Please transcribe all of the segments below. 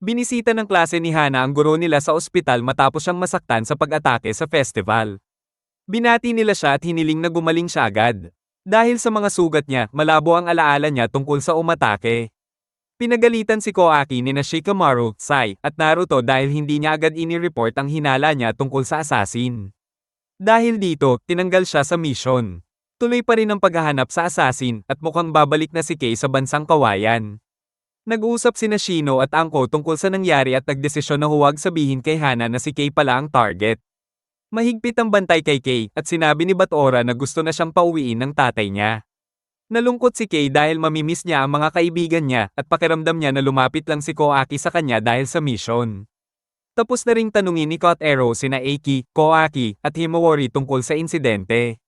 Binisita ng klase ni Hana ang guro nila sa ospital matapos siyang masaktan sa pag-atake sa festival. Binati nila siya at hiniling na gumaling siya agad. Dahil sa mga sugat niya, malabo ang alaala niya tungkol sa umatake. Pinagalitan si Koaki ni Shikamaru, Sai, at Naruto dahil hindi niya agad inireport ang hinala niya tungkol sa assassin. Dahil dito, tinanggal siya sa mission. Tuloy pa rin ang paghahanap sa assassin at mukhang babalik na si Kei sa bansang kawayan. Nag-usap sina Shino at Anko tungkol sa nangyari at nagdesisyon na huwag sabihin kay Hana na si Kei pala ang target. Mahigpit ang bantay kay Kei at sinabi ni Batora na gusto na siyang pauwiin ng tatay niya. Nalungkot si Kei dahil mamimiss niya ang mga kaibigan niya at pakiramdam niya na lumapit lang si Koaki sa kanya dahil sa mission. Tapos na ring tanungin ni Kotaro sina Eiki, Koaki, at Himawari tungkol sa insidente.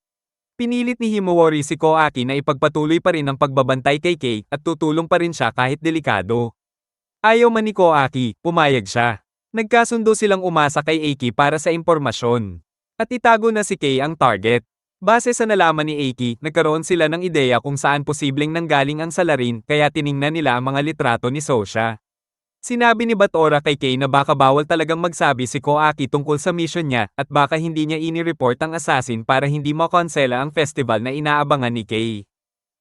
Pinilit ni Himawari si Koaki na ipagpatuloy pa rin ang pagbabantay kay Kei at tutulong pa rin siya kahit delikado. Ayaw man ni Koaki, pumayag siya. Nagkasundo silang umasa kay Eiki para sa impormasyon. At itago na si Kei ang target. Base sa nalaman ni Eiki, nagkaroon sila ng ideya kung saan posibleng nanggaling ang salarin kaya tiningnan nila ang mga litrato ni Sosha. Sinabi ni Batora kay Kei na baka bawal talagang magsabi si Koaki tungkol sa mission niya at baka hindi niya inireport ang assassin para hindi makonsela ang festival na inaabangan ni Kei.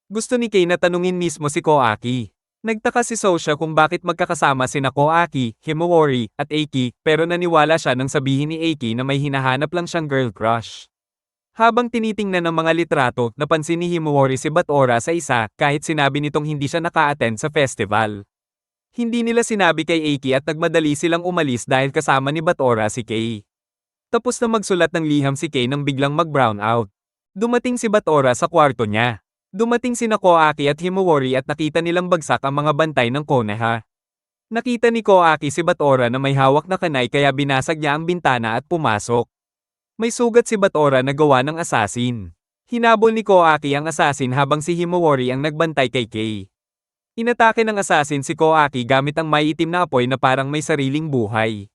Gusto ni Kei na tanungin mismo si Koaki. Nagtaka si Sosha kung bakit magkakasama sina Koaki, Himawari, at Eiki, pero naniwala siya nang sabihin ni Eiki na may hinahanap lang siyang girl crush. Habang tinitingnan ng mga litrato, napansin ni Himawari si Batora sa isa kahit sinabi nitong hindi siya naka-attend sa festival. Hindi nila sinabi kay Eiki at nagmadali silang umalis dahil kasama ni Batora si Kei. Tapos na magsulat ng liham si Kei nang biglang mag-brown out. Dumating si Batora sa kwarto niya. Dumating sina Koaki at Himawari at nakita nilang bagsak ang mga bantay ng Konoha. Nakita ni Koaki si Batora na may hawak na kanay kaya binasag niya ang bintana at pumasok. May sugat si Batora na gawa ng assassin. Hinabol ni Koaki ang assassin habang si Himawari ang nagbantay kay Kei. Inatake ng assassin si Koaki gamit ang maiitim na apoy na parang may sariling buhay.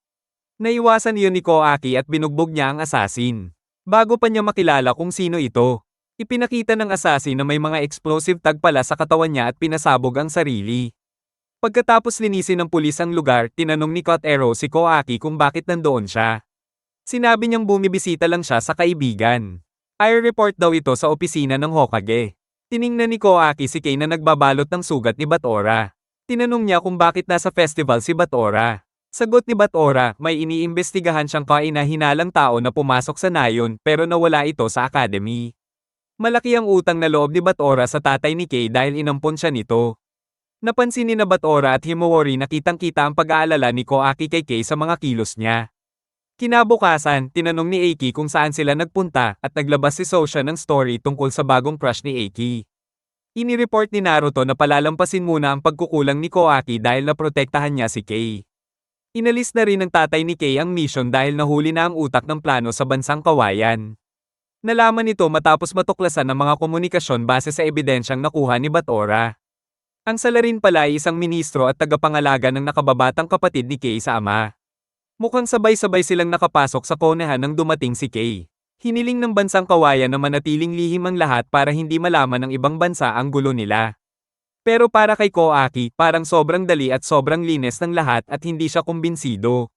Naiwasan iyon ni Koaki at binugbog niya ang assassin. Bago pa niya makilala kung sino ito. Ipinakita ng assassin na may mga explosive tag pala sa katawan niya at pinasabog ang sarili. Pagkatapos linisin ng pulis ang lugar, tinanong ni Kotaro si Koaki kung bakit nandoon siya. Sinabi niyang bumibisita lang siya sa kaibigan. I-report daw ito sa opisina ng Hokage. Tiningnan ni Koaki si Kei na nagbabalot ng sugat ni Batora. Tinanong niya kung bakit nasa festival si Batora. Sagot ni Batora, may iniimbestigahan siyang kaina-hinalang tao na pumasok sa nayon pero nawala ito sa academy. Malaki ang utang na loob ni Batora sa tatay ni Kei dahil inampon siya nito. Napansin ni na Batora at Himawari na kitang-kita ang pag-aalala ni Koaki kay Kei sa mga kilos niya. Kinabukasan, tinanong ni Eiki kung saan sila nagpunta at naglabas si Sosha ng story tungkol sa bagong crush ni Eiki. Inireport ni Naruto na palalampasin muna ang pagkukulang ni Koaki dahil naprotektahan niya si Kei. Inalis na rin ng tatay ni Kei ang mission dahil nahuli na ang utak ng plano sa bansang kawayan. Nalaman nito matapos matuklasan ang mga komunikasyon base sa ebidensyang nakuha ni Batora. Ang salarin pala ay isang ministro at tagapangalaga ng nakababatang kapatid ni Kei sa ama. Mukhang sabay-sabay silang nakapasok sa Konoha nang dumating si Kei. Hiniling ng bansang kawayan na manatiling lihim ang lahat para hindi malaman ng ibang bansa ang gulo nila. Pero para kay Koaki, parang sobrang dali at sobrang linis ng lahat at hindi siya kumbinsido.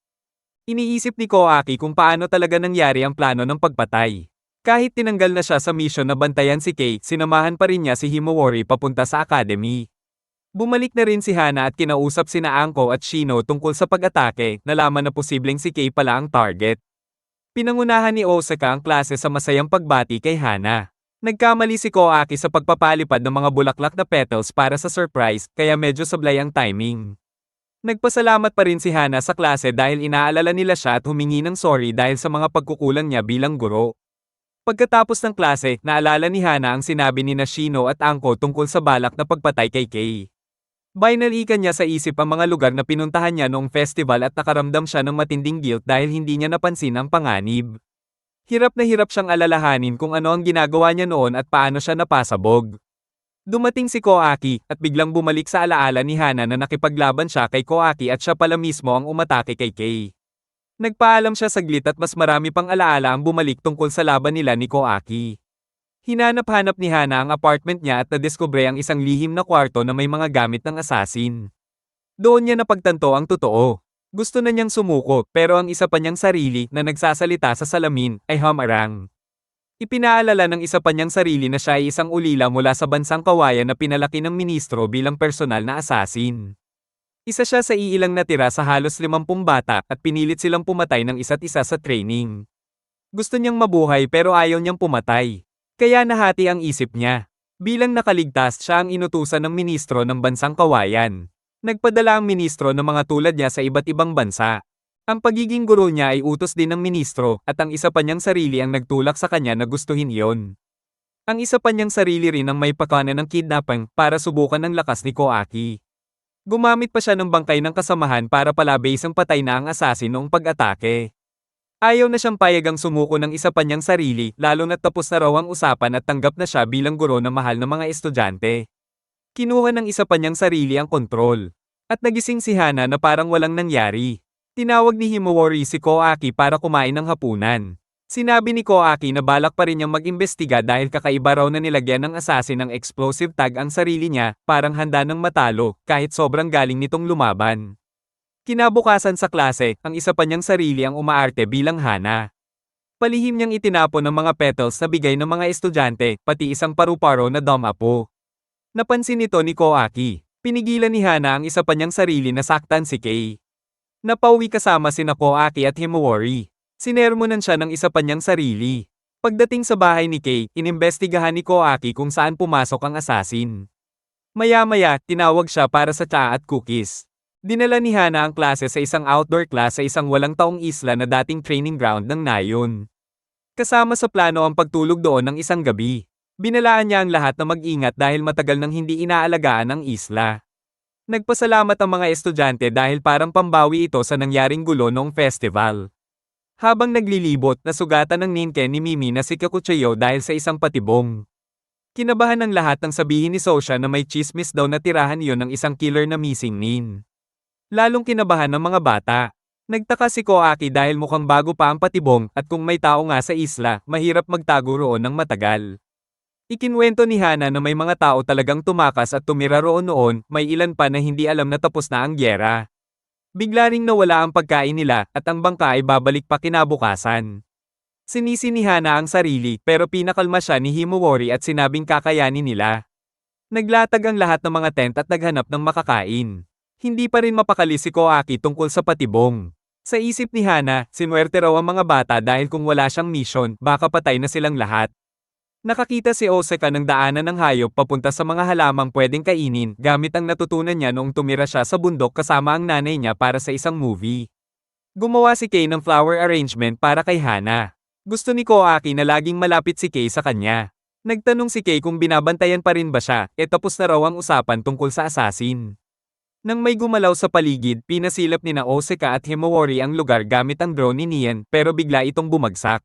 Iniisip ni Koaki kung paano talaga nangyari ang plano ng pagpatay. Kahit tinanggal na siya sa mission na bantayan si Kei, sinamahan pa rin niya si Himawari papunta sa academy. Bumalik na rin si Hana at kinausap sina Anko at Shino tungkol sa pag-atake, nalaman na posibleng si Kei pala ang target. Pinangunahan ni Osaka ang klase sa masayang pagbati kay Hana. Nagkamali si Koaki sa pagpapalipad ng mga bulaklak na petals para sa surprise, kaya medyo sablay ang timing. Nagpasalamat pa rin si Hana sa klase dahil inaalala nila siya at humingi ng sorry dahil sa mga pagkukulang niya bilang guro. Pagkatapos ng klase, naalala ni Hana ang sinabi ni Shino at Anko tungkol sa balak na pagpatay kay Kei. Binalikan niya sa isip ang mga lugar na pinuntahan niya noong festival at nakaramdam siya ng matinding guilt dahil hindi niya napansin ang panganib. Hirap na hirap siyang alalahanin kung ano ang ginagawa niya noon at paano siya napasabog. Dumating si Koaki at biglang bumalik sa alaala ni Hana na nakipaglaban siya kay Koaki at siya pala mismo ang umatake kay Kei. Nagpaalam siya saglit at mas marami pang alaala ang bumalik tungkol sa laban nila ni Koaki. Hinanap-hanap ni Hana ang apartment niya at nadiskubre ang isang lihim na kwarto na may mga gamit ng assassin. Doon niya napagtanto ang totoo. Gusto na niyang sumuko, pero ang isa pa niyang sarili na nagsasalita sa salamin ay humarang. Ipinaalala ng isa pa niyang sarili na siya ay isang ulila mula sa bansang kawayan na pinalaki ng ministro bilang personal na asasin. Isa siya sa iilang natira sa halos 50 bata at pinilit silang pumatay ng isa't isa sa training. Gusto niyang mabuhay pero ayaw niyang pumatay. Kaya nahati ang isip niya. Bilang nakaligtas, siya ang inutusan ng ministro ng bansang kawayan. Nagpadala ang ministro ng mga tulad niya sa iba't ibang bansa. Ang pagiging guro niya ay utos din ng ministro at ang isa pa niyang sarili ang nagtulak sa kanya na gustuhin iyon. Ang isa pa niyang sarili rin ang may pakanan ng kidnapping para subukan ang lakas ni Koaki. Gumamit pa siya ng bangkay ng kasamahan para palabisang patay na ang asasin noong pag-atake. Ayaw na siyang payagang sumuko ng isa pa niyang sarili, lalo na't tapos na raw ang usapan at tanggap na siya bilang guro ng mahal ng mga estudyante. Kinuha ng isa pa niyang sarili ang kontrol. At nagising si Hana na parang walang nangyari. Tinawag ni Himawari si Koaki para kumain ng hapunan. Sinabi ni Koaki na balak pa rin niyang mag-imbestiga dahil kakaiba raw na nilagyan ng asasin ng explosive tag ang sarili niya, parang handa ng matalo, kahit sobrang galing nitong lumaban. Kinabukasan sa klase, ang isa pa niyang sarili ang umaarte bilang Hana. Palihim niyang itinapon ng mga petals na bigay ng mga estudyante, pati isang paru-paro na domapo. Napansin nito ni Koaki. Pinigilan ni Hana ang isa pa niyang sarili na saktan si Kei. Napauwi kasama sina Koaki at Himawari. Sinermonan siya ng isa pa niyang sarili. Pagdating sa bahay ni Kei, inimbestigahan ni Koaki kung saan pumasok ang asasin. Maya-maya, tinawag siya para sa tsaa at cookies. Dinala ni Hana ang klase sa isang outdoor class sa isang walang taong isla na dating training ground ng Nayon. Kasama sa plano ang pagtulog doon ng isang gabi. Binalaan niya ang lahat na mag-ingat dahil matagal nang hindi inaalagaan ang isla. Nagpasalamat ang mga estudyante dahil parang pambawi ito sa nangyaring gulo noong festival. Habang naglilibot, nasugatan ng ninken ni Mimi na si Kakuchiyo dahil sa isang patibong. Kinabahan ng lahat nang sabihin ni Sosha na may chismis daw na tirahan iyon ng isang killer na missing nin. Lalong kinabahan ng mga bata. Nagtaka si Koaki dahil mukhang bago pa ang patibong at kung may tao nga sa isla, mahirap magtago roon ng matagal. Ikinwento ni Hana na may mga tao talagang tumakas at tumira roon noon, may ilan pa na hindi alam na tapos na ang gyera. Bigla ring nawala ang pagkain nila at ang bangka ay babalik pa kinabukasan. Sinisi ni Hana ang sarili pero pinakalma siya ni Himawari at sinabing kakayanin nila. Naglatag ang lahat ng mga tent at naghanap ng makakain. Hindi pa rin mapakali si Koaki tungkol sa patibong. Sa isip ni Hana, sinuwerte raw ang mga bata dahil kung wala siyang mission, baka patay na silang lahat. Nakakita si Osaka ng daanan ng hayop papunta sa mga halamang pwedeng kainin gamit ang natutunan niya noong tumira siya sa bundok kasama ang nanay niya para sa isang movie. Gumawa si Kei ng flower arrangement para kay Hana. Gusto ni Koaki na laging malapit si Kei sa kanya. Nagtanong si Kei kung binabantayan pa rin ba siya, tapos na raw ang usapan tungkol sa asasin. Nang may gumalaw sa paligid, pinasilap ni na Osaka at Himawari ang lugar gamit ang drone ni Nian pero bigla itong bumagsak.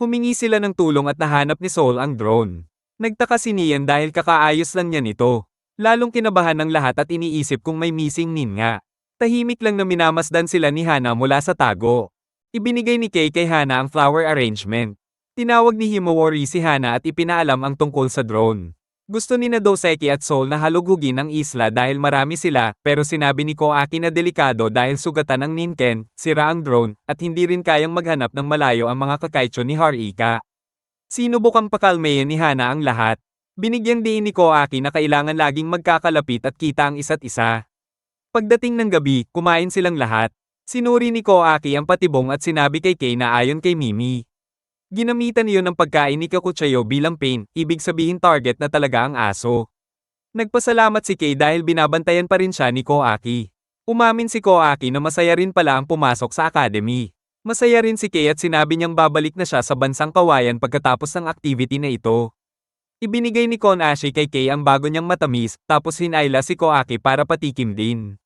Humingi sila ng tulong at nahanap ni Soul ang drone. Nagtaka si Nian dahil kakaayos lang niya nito. Lalong kinabahan ng lahat at iniisip kung may missing nin nga. Tahimik lang na minamasdan sila ni Hana mula sa tago. Ibinigay ni Kei kay Hana ang flower arrangement. Tinawag ni Himawari si Hana at ipinaalam ang tungkol sa drone. Gusto ni Doseki at Soul na halughugin ang isla dahil marami sila, pero sinabi ni Koaki na delikado dahil sugatan ng ninken, sira ang drone, at hindi rin kayang maghanap ng malayo ang mga kakaicho ni Harika. Sinubukang pakalmayan ni Hana ang lahat. Binigyang diin ni Koaki na kailangan laging magkakalapit at kita ang isa't isa. Pagdating ng gabi, kumain silang lahat. Sinuri ni Koaki ang patibong at sinabi kay Kei na ayon kay Mimi. Ginamitan iyon ng pagkain ni Kakuchiyo bilang pain, ibig sabihin target na talaga ang aso. Nagpasalamat si Kei dahil binabantayan pa rin siya ni Koaki. Umamin si Koaki na masaya rin pala ang pumasok sa academy. Masaya rin si Kei at sinabi niyang babalik na siya sa bansang kawayan pagkatapos ng activity na ito. Ibinigay ni Konashi kay Kei ang bago niyang matamis, tapos hinayla si Koaki para patikim din.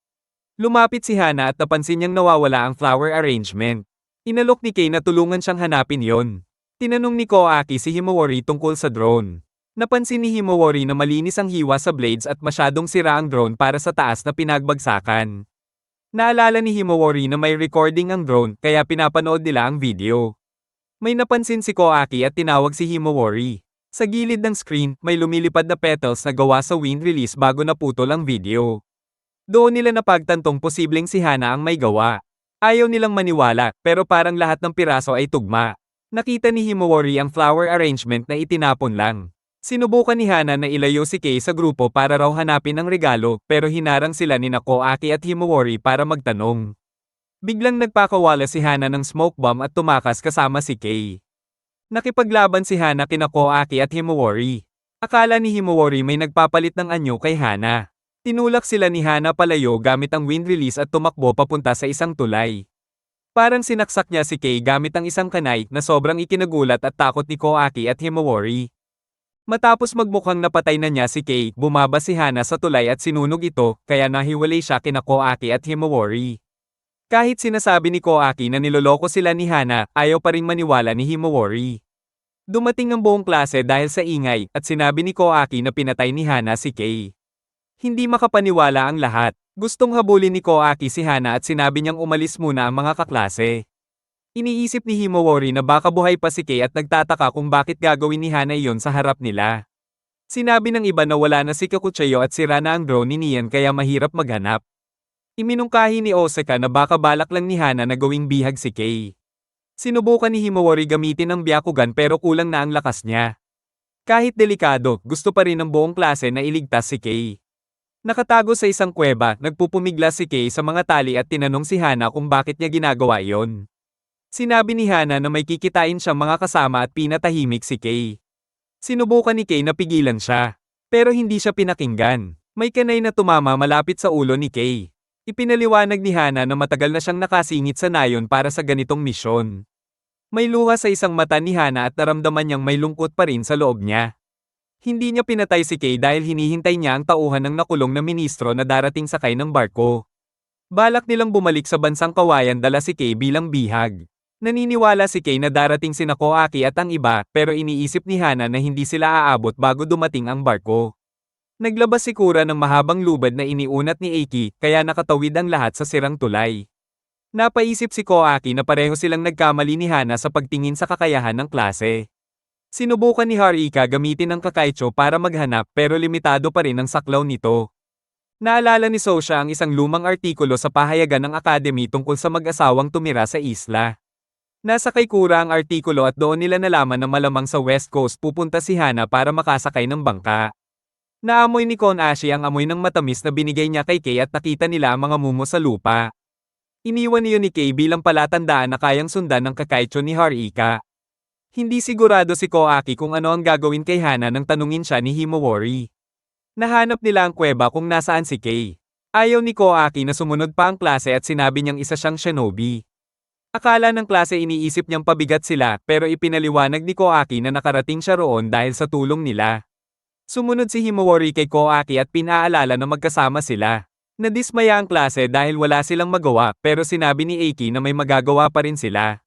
Lumapit si Hana at napansin niyang nawawala ang flower arrangement. Inalok ni Kei na tulungan siyang hanapin yon. Tinanong ni Koaki si Himawari tungkol sa drone. Napansin ni Himawari na malinis ang hiwa sa blades at masyadong sira ang drone para sa taas na pinagbagsakan. Naalala ni Himawari na may recording ang drone kaya pinapanood nila ang video. May napansin si Koaki at tinawag si Himawari. Sa gilid ng screen, may lumilipad na petals na gawa sa wind release bago naputol ang video. Doon nila napagtantong posibleng si Hana ang may gawa. Ayaw nilang maniwala, pero parang lahat ng piraso ay tugma. Nakita ni Himawari ang flower arrangement na itinapon lang. Sinubukan ni Hana na ilayo si Kei sa grupo para raw hanapin ang regalo, pero hinarang sila ni Koaki at Himawari para magtanong. Biglang nagpakawala si Hana ng smoke bomb at tumakas kasama si Kei. Nakipaglaban si Hana kina Koaki at Himawari. Akala ni Himawari may nagpapalit ng anyo kay Hana. Tinulak sila ni Hana palayo gamit ang wind release at tumakbo papunta sa isang tulay. Parang sinaksak niya si Kei gamit ang isang kanay na sobrang ikinagulat at takot ni Koaki at Himawari. Matapos magmukhang napatay na niya si Kei, bumaba si Hana sa tulay at sinunog ito, kaya nahiwalay siya kina Koaki at Himawari. Kahit sinasabi ni Koaki na niloloko sila ni Hana, ayaw pa ring maniwala ni Himawari. Dumating ang buong klase dahil sa ingay, at sinabi ni Koaki na pinatay ni Hana si Kei. Hindi makapaniwala ang lahat. Gustong habulin ni Koaki si Hana at sinabi niyang umalis muna ang mga kaklase. Iniisip ni Himawari na baka buhay pa si Kei at nagtataka kung bakit gagawin ni Hana iyon sa harap nila. Sinabi ng iba na wala na si Kakuchayo at sira na ang drone ni Nian kaya mahirap maghanap. Iminungkahi ni Osaka na baka balak lang ni Hana na gawing bihag si Kei. Sinubukan ni Himawari gamitin ang Byakugan pero kulang na ang lakas niya. Kahit delikado, gusto pa rin ng buong klase na iligtas si Kei. Nakatago sa isang kuweba, nagpupumiglas si Kei sa mga tali at tinanong si Hana kung bakit niya ginagawa iyon. Sinabi ni Hana na may kikitain siyang mga kasama at pinatahimik si Kei. Sinubukan ni Kei na pigilan siya. Pero hindi siya pinakinggan. May kanay na tumama malapit sa ulo ni Kei. Ipinaliwanag ni Hana na matagal na siyang nakasingit sa nayon para sa ganitong misyon. May luha sa isang mata ni Hana at naramdaman niyang may lungkot pa rin sa loob niya. Hindi niya pinatay si Kei dahil hinihintay niya ang tauhan ng nakulong na ministro na darating sakay ng barko. Balak nilang bumalik sa bansang kawayan dala si Kei bilang bihag. Naniniwala si Kei na darating sina Koaki at ang iba, pero iniisip ni Hana na hindi sila aabot bago dumating ang barko. Naglabas si Kura ng mahabang lubad na iniunat ni Eiki, kaya nakatawid ang lahat sa sirang tulay. Napaisip si Koaki na pareho silang nagkamali ni Hana sa pagtingin sa kakayahan ng klase. Sinubukan ni Harika gamitin ang Kakaicho para maghanap pero limitado pa rin ang saklaw nito. Naalala ni Sosha ang isang lumang artikulo sa pahayagan ng Academy tungkol sa mag-asawang tumira sa isla. Nasa kay Kura ang artikulo at doon nila nalaman na malamang sa West Coast pupunta si Hana para makasakay ng bangka. Naamoy ni Konashi ang amoy ng matamis na binigay niya kay Kei at nakita nila ang mga mumo sa lupa. Iniwan niyo ni Kei bilang palatandaan na kayang sundan ng Kakaicho ni Harika. Hindi sigurado si Koaki kung ano ang gagawin kay Hana nang tanungin siya ni Himawari. Nahanap nila ang kuweba kung nasaan si Kei. Ayaw ni Koaki na sumunod pa ang klase at sinabi niyang isa siyang shinobi. Akala ng klase iniisip niyang pabigat sila pero ipinaliwanag ni Koaki na nakarating siya roon dahil sa tulong nila. Sumunod si Himawari kay Koaki at pinaalala na magkasama sila. Nadismaya ang klase dahil wala silang magawa pero sinabi ni Eiki na may magagawa pa rin sila.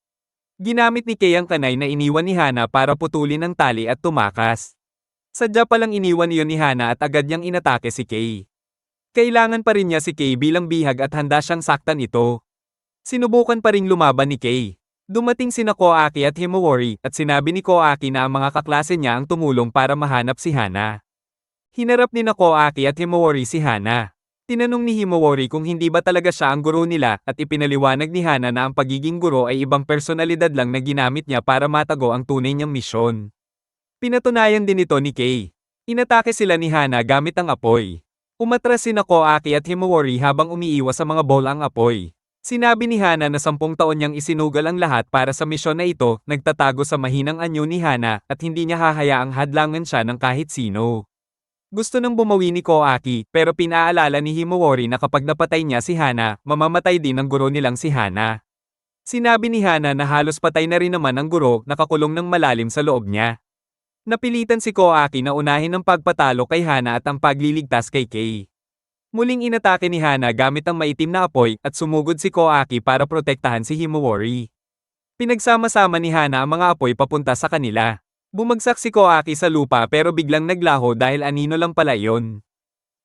Ginamit ni Kei ang kanay na iniwan ni Hana para putulin ang tali at tumakas. Sadya palang iniwan iyon ni Hana at agad niyang inatake si Kei. Kailangan pa rin niya si Kei bilang bihag at handa siyang saktan ito. Sinubukan pa ring lumaban ni Kei. Dumating sina Koaki at Himawari at sinabi ni Koaki na ang mga kaklase niya ang tumulong para mahanap si Hana. Hinarap ni Koaki at Himawari si Hana. Tinanong ni Himawari kung hindi ba talaga siya ang guro nila at ipinaliwanag ni Hana na ang pagiging guro ay ibang personalidad lang na ginamit niya para matago ang tunay niyang misyon. Pinatunayan din ito ni Kei. Inatake sila ni Hana gamit ang apoy. Umatras sina Koaki at Himawari habang umiiwas sa mga ball ang apoy. Sinabi ni Hana na 10 taon niyang isinugal ang lahat para sa misyon na ito, nagtatago sa mahinang anyo ni Hana at hindi niya hahayaang hadlangan siya ng kahit sino. Gusto nang bumawi ni Koaki pero pinaalala ni Himawari na kapag napatay niya si Hana, mamamatay din ang guro nilang si Hana. Sinabi ni Hana na halos patay na rin naman ang guro, nakakulong ng malalim sa loob niya. Napilitan si Koaki na unahin ang pagpatalo kay Hana at ang pagliligtas kay Kei. Muling inatake ni Hana gamit ang maitim na apoy at sumugod si Koaki para protektahan si Himawari. Pinagsama-sama ni Hana ang mga apoy papunta sa kanila. Bumagsak si Koaki sa lupa pero biglang naglaho dahil anino lang pala iyon.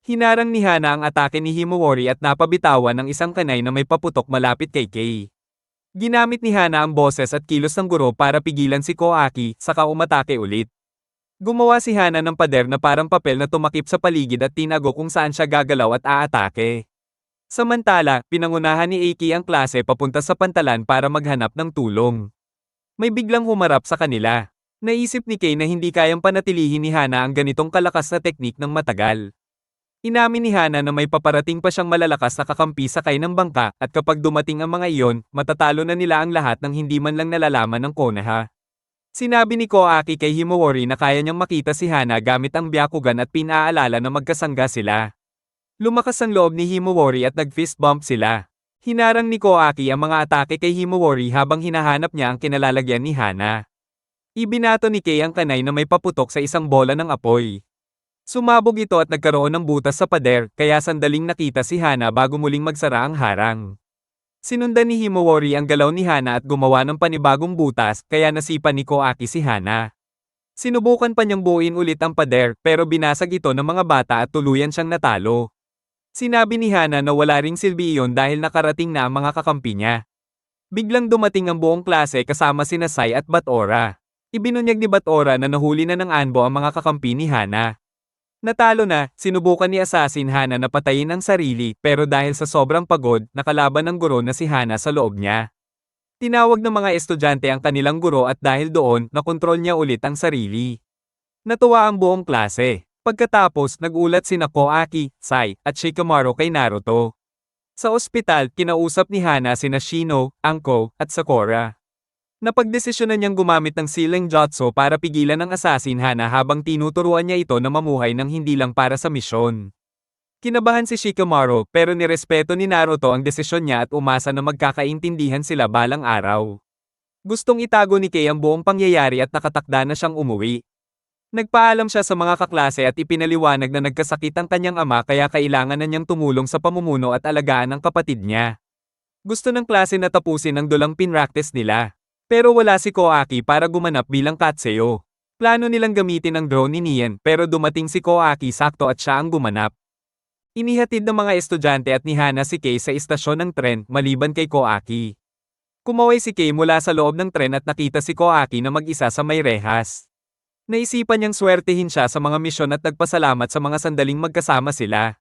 Hinarang ni Hana ang atake ni Himawari at napabitawan ng isang kanay na may paputok malapit kay Kei. Ginamit ni Hana ang boses at kilos ng guro para pigilan si Koaki, saka umatake ulit. Gumawa si Hana ng pader na parang papel na tumakip sa paligid at tinago kung saan siya gagalaw at aatake. Samantala, pinangunahan ni Aki ang klase papunta sa pantalan para maghanap ng tulong. May biglang humarap sa kanila. Naisip ni Kay na hindi kayang panatilihin ni Hana ang ganitong kalakas na teknik ng matagal. Inamin ni Hana na may paparating pa siyang malalakas na kakampi sakay ng bangka at kapag dumating ang mga iyon, matatalo na nila ang lahat ng hindi man lang nalalaman ng Konoha. Sinabi ni Koaki kay Himawari na kaya niyang makita si Hana gamit ang Byakugan at pinaalala na magkasangga sila. Lumakas ang loob ni Himawari at nag-fist bump sila. Hinarang ni Koaki ang mga atake kay Himawari habang hinahanap niya ang kinalalagyan ni Hana. Ibinato ni Kay ang kanay na may paputok sa isang bola ng apoy. Sumabog ito at nagkaroon ng butas sa pader, kaya sandaling nakita si Hana bago muling magsara ang harang. Sinundan ni Himawari ang galaw ni Hana at gumawa ng panibagong butas, kaya nasipa ni Koaki si Hana. Sinubukan pa niyang buuin ulit ang pader, pero binasag ito ng mga bata at tuluyan siyang natalo. Sinabi ni Hana na wala ring silbi iyon dahil nakarating na ang mga kakampi niya. Biglang dumating ang buong klase kasama sina Sai at Batora. Ibinunyag ni Batora na nahuli na ng Anbo ang mga kakampi ni Hana. Natalo na, sinubukan ni Assassin Hana na patayin ang sarili pero dahil sa sobrang pagod, nakalaban ng guro na si Hana sa loob niya. Tinawag ng mga estudyante ang kanilang guro at dahil doon, nakontrol niya ulit ang sarili. Natuwa ang buong klase. Pagkatapos, nagulat sina Koaki, Sai, at Shikamaru kay Naruto. Sa ospital, kinausap ni Hana sina Shino, Anko, at Sakura. Napagdesisyonan niyang gumamit ng Sealing Jutsu para pigilan ang assassin Hana habang tinuturuan niya ito na mamuhay ng hindi lang para sa misyon. Kinabahan si Shikamaru pero nirespeto ni Naruto ang desisyon niya at umasa na magkakaintindihan sila balang araw. Gustong itago ni Kay ang buong pangyayari at nakatakda na siyang umuwi. Nagpaalam siya sa mga kaklase at ipinaliwanag na nagkasakit ang kanyang ama kaya kailangan na niyang tumulong sa pamumuno at alagaan ng kapatid niya. Gusto ng klase na tapusin ang dulang pinractice nila. Pero wala si Koaki para gumanap bilang Katseo. Plano nilang gamitin ang drone ni Nien pero dumating si Koaki sakto at siya ang gumanap. Inihatid ng mga estudyante at ni Hana si Kay sa istasyon ng tren maliban kay Koaki. Kumaway si Kay mula sa loob ng tren at nakita si Koaki na mag-isa sa may rehas. Naisipan niyang swertehin siya sa mga misyon at nagpasalamat sa mga sandaling magkasama sila.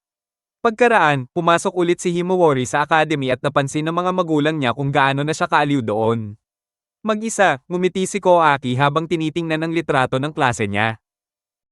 Pagkaraan, pumasok ulit si Himawari sa academy at napansin ng mga magulang niya kung gaano na siya kaaliw doon. Mag-isa, ngumiti si Koaki habang tinitingnan ang litrato ng klase niya.